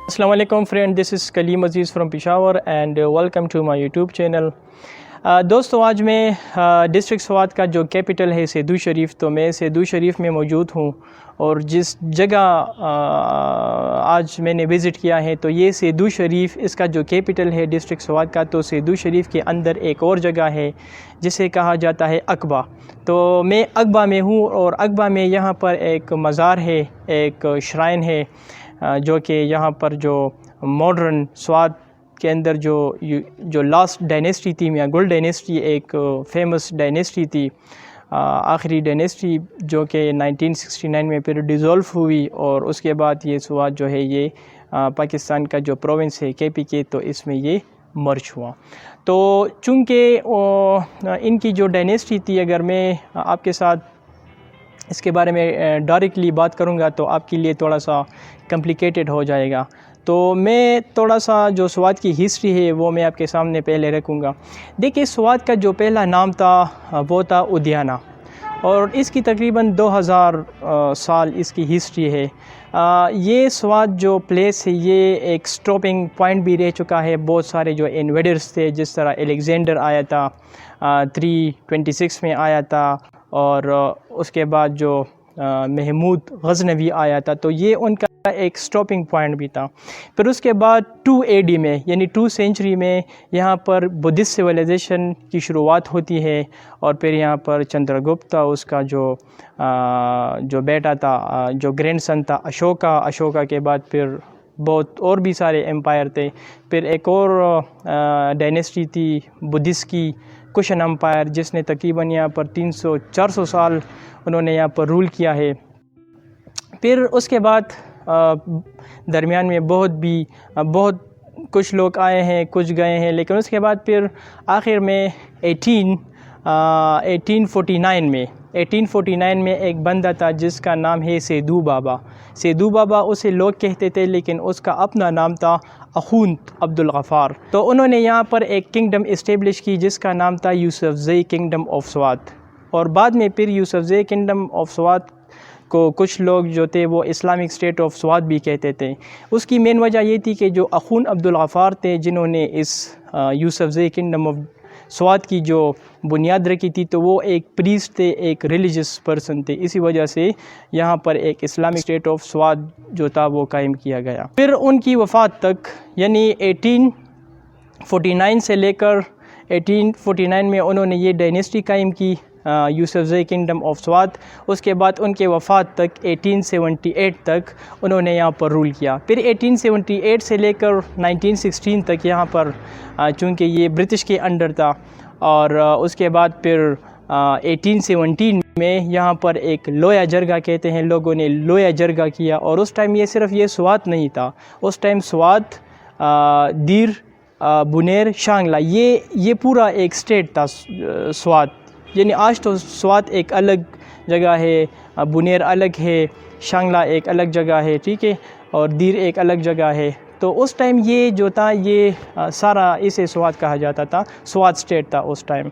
Assalamu alaikum friend, this is Kaleem Aziz from Peshawar and welcome to my YouTube channel. دوستو آج میں district Swat کا جو capital ہے سیدو شریف، تو میں سیدو شریف میں موجود ہوں اور جس جگہ آج میں نے وزٹ کیا ہے تو یہ سیدو شریف اس کا جو کیپٹل ہے ڈسٹرکٹ سوات کا، تو سیدو شریف کے اندر ایک اور جگہ ہے جسے کہا جاتا ہے عقبہ۔ تو میں عقبہ میں ہوں اور عقبہ میں یہاں پر ایک مزار ہے، ایک شرائن ہے جو کہ یہاں پر جو ماڈرن سوات کے اندر جو لاسٹ ڈائنیسٹی تھی، میاں گل ڈائنیسٹی، ایک فیمس ڈائنیسٹی تھی، آخری ڈائنیسٹی جو کہ 1969 میں پھر ڈیزولو ہوئی، اور اس کے بعد یہ سوات جو ہے یہ پاکستان کا جو پروونس ہے KPK، تو اس میں یہ مرج ہوا۔ تو چونکہ ان کی جو ڈائنیسٹی تھی، اگر میں آپ کے ساتھ اس کے بارے میں ڈائریکٹلی بات کروں گا تو آپ کے لیے تھوڑا سا کمپلیکیٹڈ ہو جائے گا، تو میں تھوڑا سا جو سوات کی ہسٹری ہے وہ میں آپ کے سامنے پہلے رکھوں گا۔ دیکھیے، سوات کا جو پہلا نام تھا وہ تھا ادیانہ، اور اس کی تقریباً 2000 سال اس کی ہسٹری ہے۔ یہ سوات جو پلیس ہے یہ ایک سٹاپنگ پوائنٹ بھی رہ چکا ہے، بہت سارے جو انویڈرز تھے، جس طرح الیگزینڈر آیا تھا 326 میں آیا تھا، اور اس کے بعد جو محمود غزنوی آیا تھا، تو یہ ان کا ایک سٹاپنگ پوائنٹ بھی تھا۔ پھر اس کے بعد 2 AD میں، یعنی 2 سینچری میں یہاں پر بدھسٹ سویلائزیشن کی شروعات ہوتی ہے، اور پھر یہاں پر چندر گپتا، اس کا جو بیٹا تھا، جو گرینڈ سن تھا اشوکا کے بعد پھر بہت اور بھی سارے امپائر تھے۔ پھر ایک اور ڈائنیسٹی تھی بدھسٹ کی، کشن امپائر، جس نے تقریباً یہاں پر 300-400 سال انہوں نے یہاں پر رول کیا ہے۔ پھر اس کے بعد درمیان میں بہت کچھ لوگ آئے ہیں، کچھ گئے ہیں، لیکن اس کے بعد پھر آخر میں 1849 میں ایک بندہ تھا جس کا نام ہے سیدو بابا۔ سیدو بابا اسے لوگ کہتے تھے، لیکن اس کا اپنا نام تھا اخوند عبد الغفار۔ تو انہوں نے یہاں پر ایک کنگڈم اسٹیبلش کی جس کا نام تھا یوسف زئی کنگڈم آف سوات، اور بعد میں پھر یوسف زئی کنگڈم آف سوات کو کچھ لوگ جو تھے وہ اسلامک اسٹیٹ آف سوات بھی کہتے تھے۔ اس کی مین وجہ یہ تھی کہ جو اخوند عبد الغفار تھے، جنہوں نے اس یوسف زئی کنگڈم آف سوات کی جو بنیاد رکھی تھی، تو وہ ایک پریسٹ تھے، ایک ریلیجس پرسن تھے، اسی وجہ سے یہاں پر ایک اسلامک اسٹیٹ آف سوات جو تھا وہ قائم کیا گیا۔ پھر ان کی وفات تک، یعنی 1849 سے لے کر 1849 میں انہوں نے یہ ڈائنیسٹی قائم کی، یوسف زئی کنگڈم آف سوات۔ اس کے بعد ان کے وفات تک 1878 تک انہوں نے یہاں پر رول کیا۔ پھر 1878 سے لے کر 1916 تک یہاں پر چونکہ یہ برٹش کے انڈر تھا، اور اس کے بعد پھر 1817 میں یہاں پر ایک لویا جرگہ کہتے ہیں، لوگوں نے لویا جرگہ کیا، اور اس ٹائم یہ صرف یہ سوات نہیں تھا، اس ٹائم سوات، دیر، بنیر، شانگلہ، یہ پورا ایک سٹیٹ تھا سوات۔ یعنی آج تو سوات ایک الگ جگہ ہے، بنیر الگ ہے، شانگلہ ایک الگ جگہ ہے، ٹھیک ہے، اور دیر ایک الگ جگہ ہے۔ تو اس ٹائم یہ جو تھا یہ سارا اسے سوات کہا جاتا تھا، سوات سٹیٹ تھا اس ٹائم۔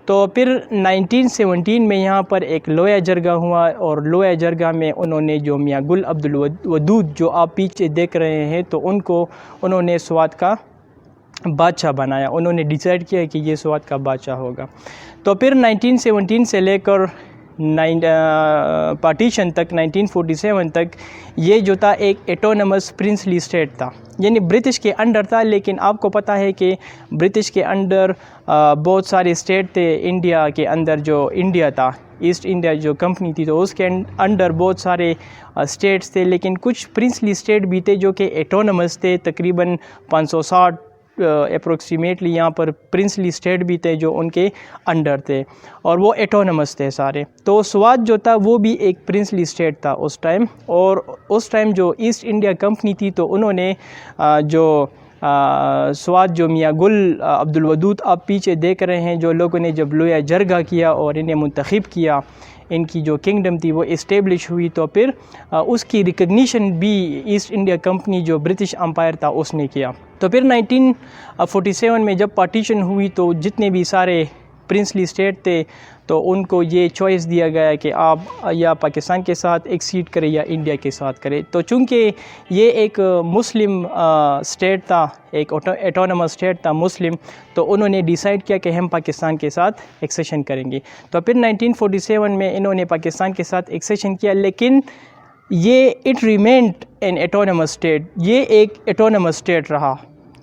تو پھر 1917 میں یہاں پر ایک لویا جرگہ ہوا، اور لویا جرگہ میں انہوں نے جو میاں گل عبد الودود جو آپ پیچھے دیکھ رہے ہیں، تو انہوں نے سوات کا بادشاہ بنایا، انہوں نے ڈیسائیڈ کیا کہ یہ سوات کا بادشاہ ہوگا۔ تو پھر 1917 سے لے کر پارٹیشن تک 1947 تک یہ جو تھا ایک ایٹونمس پرنسلی اسٹیٹ تھا، یعنی برٹش کے انڈر تھا، لیکن آپ کو پتہ ہے کہ برٹش کے انڈر بہت سارے اسٹیٹ تھے۔ انڈیا کے اندر جو انڈیا تھا، ایسٹ انڈیا جو کمپنی تھی، تو اس کے انڈر بہت سارے اسٹیٹس تھے، لیکن کچھ پرنسلی اسٹیٹ بھی تھے جو کہ ایٹونمس تھے، تقریباً 560 اپروکسیمیٹلی یہاں پر پرنسلی اسٹیٹ بھی تھے جو ان کے انڈر تھے، اور وہ ایٹونمس تھے سارے۔ تو سوات جو تھا وہ بھی ایک پرنسلی اسٹیٹ تھا اس ٹائم، اور اس ٹائم جو ایسٹ انڈیا کمپنی تھی، تو انہوں نے جو سوات جو میاں گل عبد الودود آپ پیچھے دیکھ رہے ہیں، جو لوگوں نے جب لویا جرگہ کیا اور انہیں منتخب کیا، ان کی جو کنگڈم تھی وہ اسٹیبلش ہوئی، تو پھر اس کی ریکگنیشن بھی ایسٹ انڈیا کمپنی جو برٹش امپائر تھا اس نے کیا۔ تو پھر 1947 میں جب پارٹیشن ہوئی، تو جتنے بھی سارے پرنسلی اسٹیٹ تھے تو ان کو یہ چوائس دیا گیا کہ آپ یا پاکستان کے ساتھ ایکسیڈ کریں یا انڈیا کے ساتھ کریں. تو چونکہ یہ ایک مسلم اسٹیٹ تھا, ایک اٹونومس اسٹیٹ تھا مسلم, تو انہوں نے ڈیسائیڈ کیا کہ ہم پاکستان کے ساتھ ایکسیشن کریں گے. تو پھر 1947 میں انہوں نے پاکستان کے ساتھ ایکسیشن کیا, لیکن یہ it remained an autonomous state, یہ ایک اٹونومس اسٹیٹ رہا.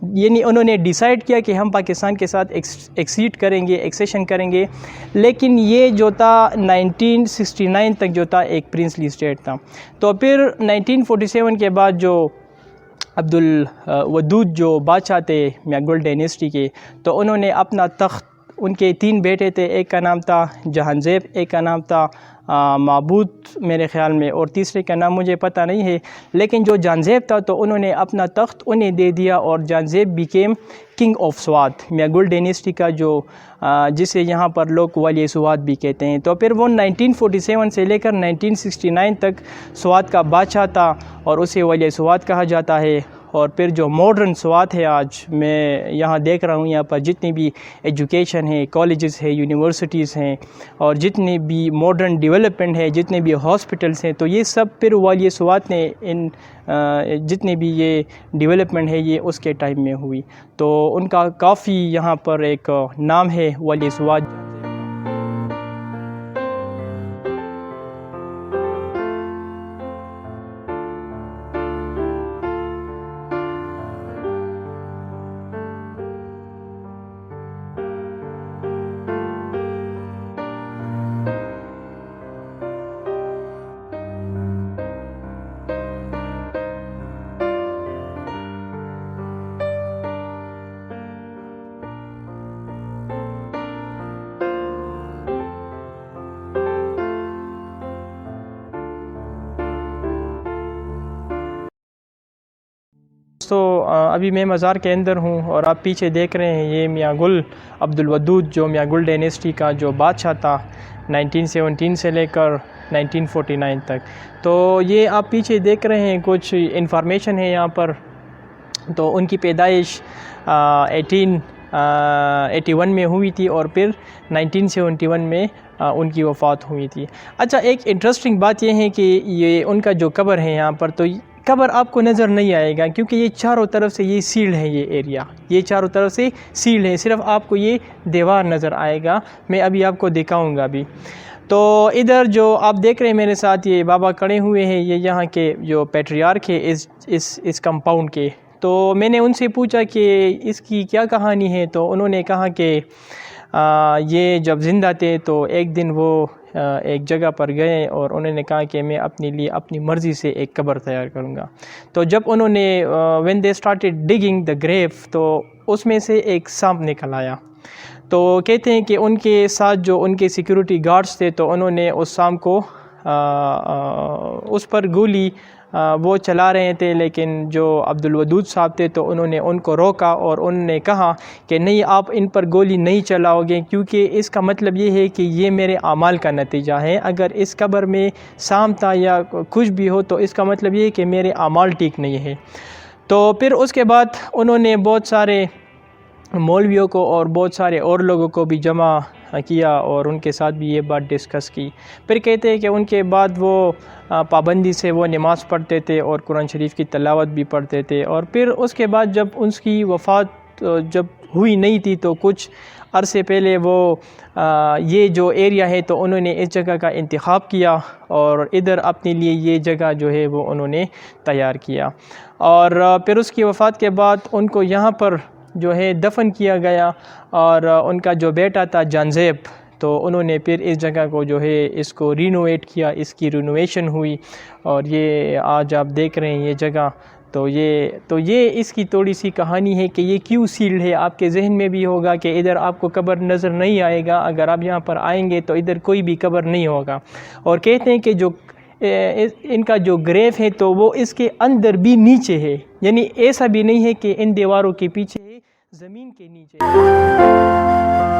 یعنی انہوں نے ڈیسائیڈ کیا کہ ہم پاکستان کے ساتھ ایکسیڈ کریں گے, ایکسیشن کریں گے, لیکن یہ جو تھا 1969 تک جو تھا ایک پرنسلی اسٹیٹ تھا. تو پھر 1947 کے بعد جو عبدالودود جو بادشاہ تھے میاگل ڈائنیسٹی کے, تو انہوں نے اپنا تخت, ان کے 3 بیٹے تھے, ایک کا نام تھا جہانزیب, ایک کا نام تھا معبود میرے خیال میں, اور تیسرے کا نام مجھے پتہ نہیں ہے. لیکن جو جہانزیب تھا تو انہوں نے اپنا تخت انہیں دے دیا, اور Jahanzeb became king of Swat, Miangul dynasty کا جو جسے یہاں پر لوگ والی سوات بھی کہتے ہیں. تو پھر وہ 1947 سے لے کر 1969 تک سوات کا بادشاہ تھا, اور اسے والی سوات کہا جاتا ہے. اور پھر جو ماڈرن سوات ہے, آج میں یہاں دیکھ رہا ہوں یہاں پر جتنی بھی ایجوکیشن ہے, کالجز ہے, یونیورسٹیز ہیں, اور جتنی بھی ماڈرن ڈیولپمنٹ ہے, جتنے بھی ہاسپٹلس ہیں, تو یہ سب پھر والی سوات نے ان جتنے بھی یہ ڈیولپمنٹ ہے یہ اس کے ٹائم میں ہوئی. تو ان کا کافی یہاں پر ایک نام ہے والی سوات. تو ابھی میں مزار کے اندر ہوں, اور آپ پیچھے دیکھ رہے ہیں یہ میاں گل عبدالودود جو میاگل ڈائنیسٹی کا جو بادشاہ تھا 1917 سے لے کر 1949 تک. تو یہ آپ پیچھے دیکھ رہے ہیں کچھ انفارمیشن ہے یہاں پر. تو ان کی پیدائش 1881 میں ہوئی تھی, اور پھر 1971 میں ان کی وفات ہوئی تھی. اچھا, ایک انٹرسٹنگ بات یہ ہے کہ یہ ان کا جو قبر ہے یہاں پر, تو قبر آپ کو نظر نہیں آئے گا, کیونکہ یہ چاروں طرف سے یہ سیلڈ ہے, یہ ایریا یہ چاروں طرف سے سیلڈ ہے, صرف آپ کو یہ دیوار نظر آئے گا. میں ابھی آپ کو دکھاؤں گا ابھی. تو ادھر جو آپ دیکھ رہے ہیں میرے ساتھ یہ بابا کھڑے ہوئے ہیں, یہ یہاں کے جو پیٹریارک ہے اس کمپاؤنڈ کے. تو میں نے ان سے پوچھا کہ اس کی کیا کہانی ہے, تو انہوں نے کہا کہ یہ جب زندہ تھے تو ایک دن وہ ایک جگہ پر گئے, اور انہوں نے کہا کہ میں اپنے لیے اپنی مرضی سے ایک قبر تیار کروں گا. تو جب انہوں نے when they started digging the grave, تو اس میں سے ایک سانپ نکل آیا. تو کہتے ہیں کہ ان کے ساتھ جو ان کے سیکیورٹی گارڈز تھے, تو انہوں نے اس سانپ کو اس پر گولی وہ چلا رہے تھے, لیکن جو عبدالودود صاحب تھے تو انہوں نے ان کو روکا, اور انہوں نے کہا کہ نہیں, آپ ان پر گولی نہیں چلاؤ گے, کیونکہ اس کا مطلب یہ ہے کہ یہ میرے اعمال کا نتیجہ ہے. اگر اس قبر میں سانپ تھا یا کچھ بھی ہو, تو اس کا مطلب یہ ہے کہ میرے اعمال ٹھیک نہیں ہے. تو پھر اس کے بعد انہوں نے بہت سارے مولویوں کو اور بہت سارے اور لوگوں کو بھی جمع کیا, اور ان کے ساتھ بھی یہ بات ڈسکس کی. پھر کہتے ہیں کہ ان کے بعد وہ پابندی سے وہ نماز پڑھتے تھے, اور قرآن شریف کی تلاوت بھی پڑھتے تھے. اور پھر اس کے بعد جب ان کی وفات جب ہوئی نہیں تھی, تو کچھ عرصے پہلے وہ یہ جو ایریا ہے تو انہوں نے اس جگہ کا انتخاب کیا, اور ادھر اپنے لیے یہ جگہ جو ہے وہ انہوں نے تیار کیا. اور پھر اس کی وفات کے بعد ان کو یہاں پر جو ہے دفن کیا گیا, اور ان کا جو بیٹا تھا جہانزیب, تو انہوں نے پھر اس جگہ کو جو ہے اس کو رینوویٹ کیا, اس کی رینوویشن ہوئی, اور یہ آج آپ دیکھ رہے ہیں یہ جگہ. تو یہ اس کی تھوڑی سی کہانی ہے کہ یہ کیوں سیلڈ ہے. آپ کے ذہن میں بھی ہوگا کہ ادھر آپ کو قبر نظر نہیں آئے گا, اگر آپ یہاں پر آئیں گے تو ادھر کوئی بھی قبر نہیں ہوگا. اور کہتے ہیں کہ جو ان کا جو گریو ہے تو وہ اس کے اندر بھی نیچے ہے, یعنی ایسا بھی نہیں ہے کہ ان دیواروں کے پیچھے ہے, زمین کے نیچے ہے.